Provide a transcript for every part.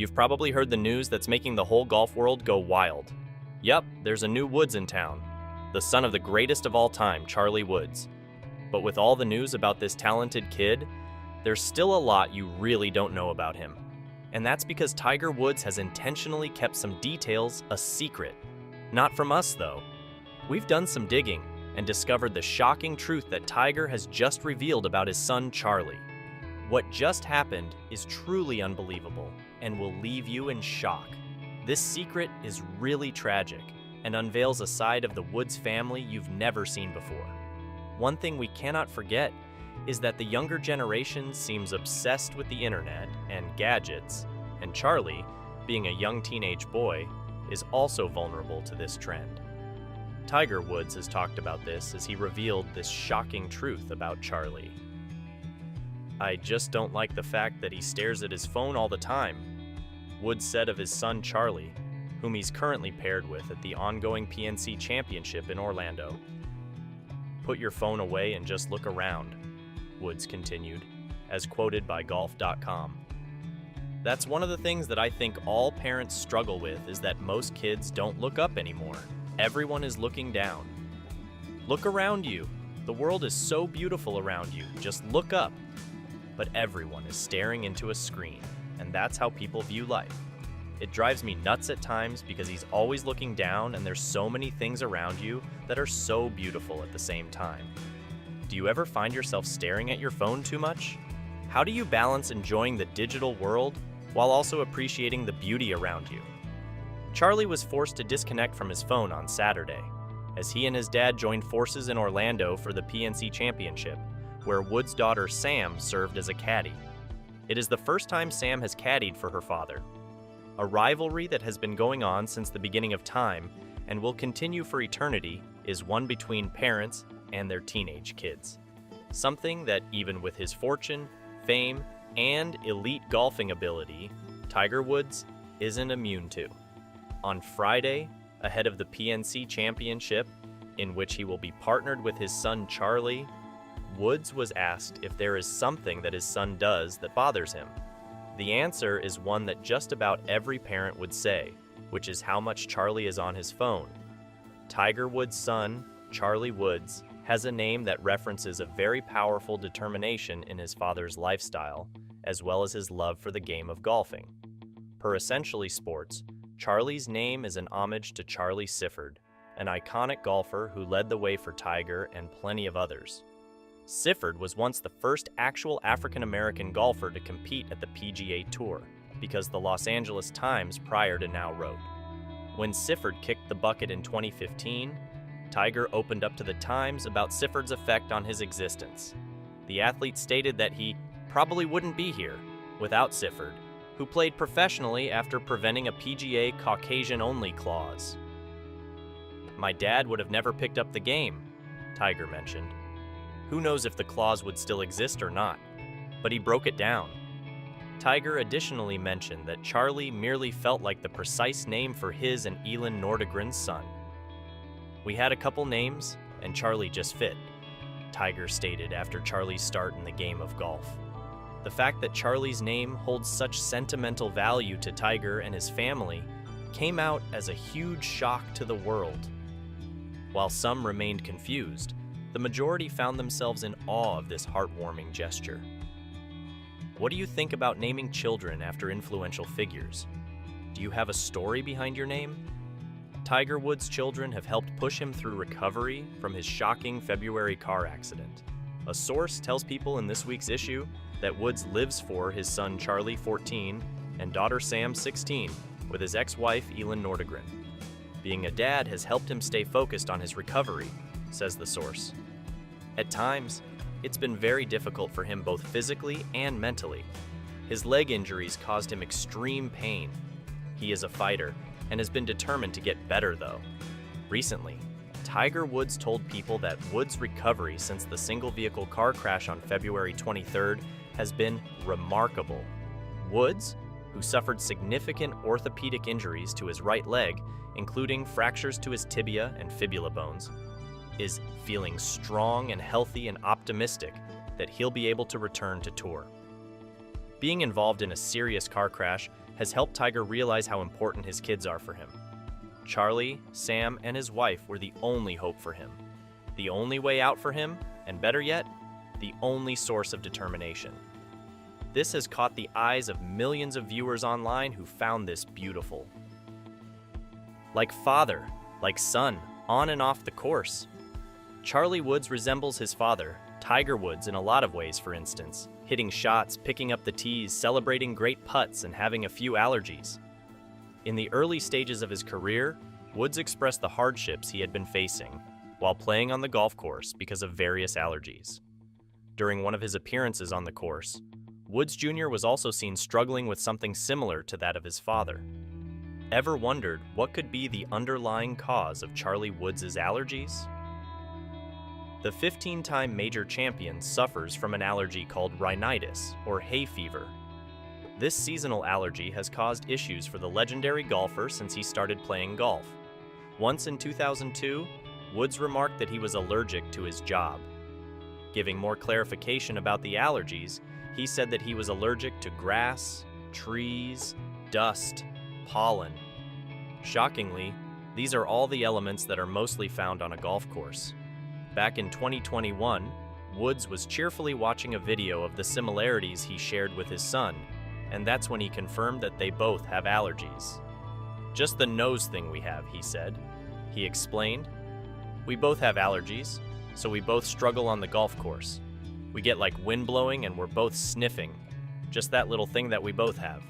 You've probably heard the news that's making the whole golf world go wild. Yep, there's a new Woods in town, the son of the greatest of all time, Charlie Woods. But with all the news about this talented kid, there's still a lot you really don't know about him. And that's because Tiger Woods has intentionally kept some details a secret. Not from us, though. We've done some digging and discovered the shocking truth that Tiger has just revealed about his son, Charlie. What just happened is truly unbelievable and will leave you in shock. This secret is really tragic and unveils a side of the Woods family you've never seen before. One thing we cannot forget is that the younger generation seems obsessed with the internet and gadgets, and Charlie, being a young teenage boy, is also vulnerable to this trend. Tiger Woods has talked about this as he revealed this shocking truth about Charlie. "I just don't like the fact that he stares at his phone all the time," Woods said of his son Charlie, whom he's currently paired with at the ongoing PNC Championship in Orlando. "Put your phone away and just look around," Woods continued, as quoted by Golf.com. That's one of the things that I think all parents struggle with, is that most kids don't look up anymore. Everyone is looking down. Look around you. The world is so beautiful around you. Just look up. But everyone is staring into a screen, and that's how people view life. It drives me nuts at times because he's always looking down and there's so many things around you that are so beautiful at the same time. Do you ever find yourself staring at your phone too much? How do you balance enjoying the digital world while also appreciating the beauty around you? Charlie was forced to disconnect from his phone on Saturday, as he and his dad joined forces in Orlando for the PNC Championship, where Woods' daughter Sam served as a caddy. It is the first time Sam has caddied for her father. A rivalry that has been going on since the beginning of time and will continue for eternity is one between parents and their teenage kids. Something that, even with his fortune, fame, and elite golfing ability, Tiger Woods isn't immune to. On Friday, ahead of the PNC Championship, in which he will be partnered with his son Charlie, Woods was asked if there is something that his son does that bothers him. The answer is one that just about every parent would say, which is how much Charlie is on his phone. Tiger Woods' son, Charlie Woods, has a name that references a very powerful determination in his father's lifestyle, as well as his love for the game of golfing. Per Essentially Sports, Charlie's name is an homage to Charlie Sifford, an iconic golfer who led the way for Tiger and plenty of others. Sifford was once the first actual African-American golfer to compete at the PGA Tour, because the Los Angeles Times prior to now wrote. When Sifford kicked the bucket in 2015, Tiger opened up to the Times about Sifford's effect on his existence. The athlete stated that he probably wouldn't be here without Sifford, who played professionally after preventing a PGA Caucasian-only clause. "My dad would have never picked up the game," Tiger mentioned. Who knows if the clause would still exist or not, but he broke it down. Tiger additionally mentioned that Charlie merely felt like the precise name for his and Elin Nordegren's son. "We had a couple names, and Charlie just fit," Tiger stated after Charlie's start in the game of golf. The fact that Charlie's name holds such sentimental value to Tiger and his family came out as a huge shock to the world. While some remained confused, the majority found themselves in awe of this heartwarming gesture. What do you think about naming children after influential figures? Do you have a story behind your name? Tiger Woods' children have helped push him through recovery from his shocking February car accident. A source tells people in this week's issue that Woods lives for his son Charlie, 14, and daughter Sam, 16, with his ex-wife Elin Nordegren. Being a dad has helped him stay focused on his recovery, says the source. At times, it's been very difficult for him both physically and mentally. His leg injuries caused him extreme pain. He is a fighter and has been determined to get better, though. Recently, Tiger Woods told people that Woods' recovery since the single-vehicle car crash on February 23rd has been remarkable. Woods, who suffered significant orthopedic injuries to his right leg, including fractures to his tibia and fibula bones, is feeling strong and healthy and optimistic that he'll be able to return to tour. Being involved in a serious car crash has helped Tiger realize how important his kids are for him. Charlie, Sam, and his wife were the only hope for him, the only way out for him, and better yet, the only source of determination. This has caught the eyes of millions of viewers online who found this beautiful. Like father, like son, on and off the course. Charlie Woods resembles his father, Tiger Woods, in a lot of ways, for instance, hitting shots, picking up the tees, celebrating great putts, and having a few allergies. In the early stages of his career, Woods expressed the hardships he had been facing while playing on the golf course because of various allergies. During one of his appearances on the course, Woods Jr. was also seen struggling with something similar to that of his father. Ever wondered what could be the underlying cause of Charlie Woods' allergies? The 15-time major champion suffers from an allergy called rhinitis, or hay fever. This seasonal allergy has caused issues for the legendary golfer since he started playing golf. Once in 2002, Woods remarked that he was allergic to his job. Giving more clarification about the allergies, he said that he was allergic to grass, trees, dust, pollen. Shockingly, these are all the elements that are mostly found on a golf course. Back in 2021, Woods was cheerfully watching a video of the similarities he shared with his son, and that's when he confirmed that they both have allergies. "Just the nose thing we have," he said. He explained, "We both have allergies, so we both struggle on the golf course. We get like wind blowing and we're both sniffing. Just that little thing that we both have."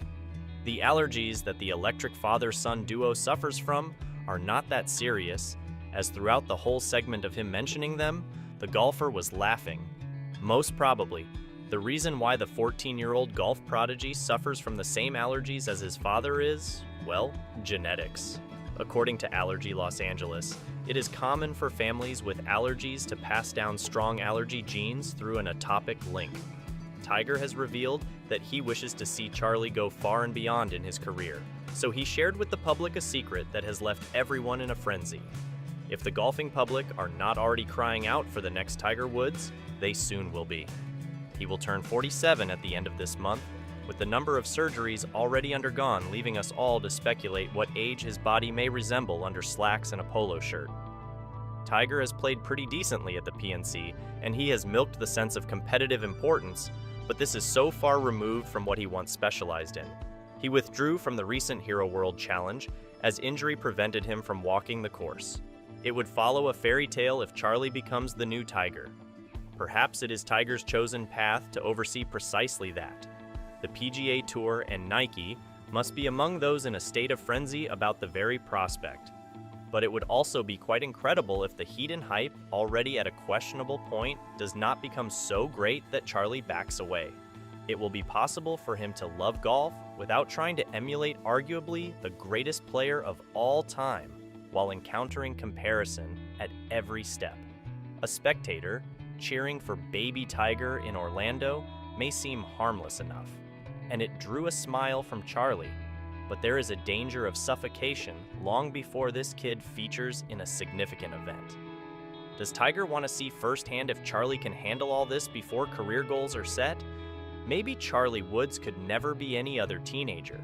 The allergies that the electric father-son duo suffers from are not that serious, as throughout the whole segment of him mentioning them, the golfer was laughing. Most probably, the reason why the 14-year-old golf prodigy suffers from the same allergies as his father is, well, genetics. According to Allergy Los Angeles, it is common for families with allergies to pass down strong allergy genes through an atopic link. Tiger has revealed that he wishes to see Charlie go far and beyond in his career, so he shared with the public a secret that has left everyone in a frenzy. If the golfing public are not already crying out for the next Tiger Woods, they soon will be. He will turn 47 at the end of this month, with the number of surgeries already undergone leaving us all to speculate what age his body may resemble under slacks and a polo shirt. Tiger has played pretty decently at the PNC, and he has milked the sense of competitive importance, but this is so far removed from what he once specialized in. He withdrew from the recent Hero World Challenge as injury prevented him from walking the course. It would follow a fairy tale if Charlie becomes the new Tiger. Perhaps it is Tiger's chosen path to oversee precisely that. The PGA Tour and Nike must be among those in a state of frenzy about the very prospect. But it would also be quite incredible if the heat and hype, already at a questionable point, does not become so great that Charlie backs away. It will be possible for him to love golf without trying to emulate arguably the greatest player of all time, while encountering comparison at every step. A spectator cheering for baby Tiger in Orlando may seem harmless enough, and it drew a smile from Charlie, but there is a danger of suffocation long before this kid features in a significant event. Does Tiger want to see firsthand if Charlie can handle all this before career goals are set? Maybe Charlie Woods could never be any other teenager.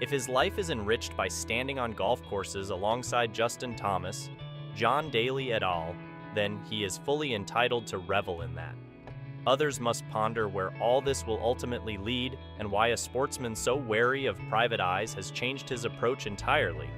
If his life is enriched by standing on golf courses alongside Justin Thomas, John Daly et al., then he is fully entitled to revel in that. Others must ponder where all this will ultimately lead and why a sportsman so wary of private eyes has changed his approach entirely.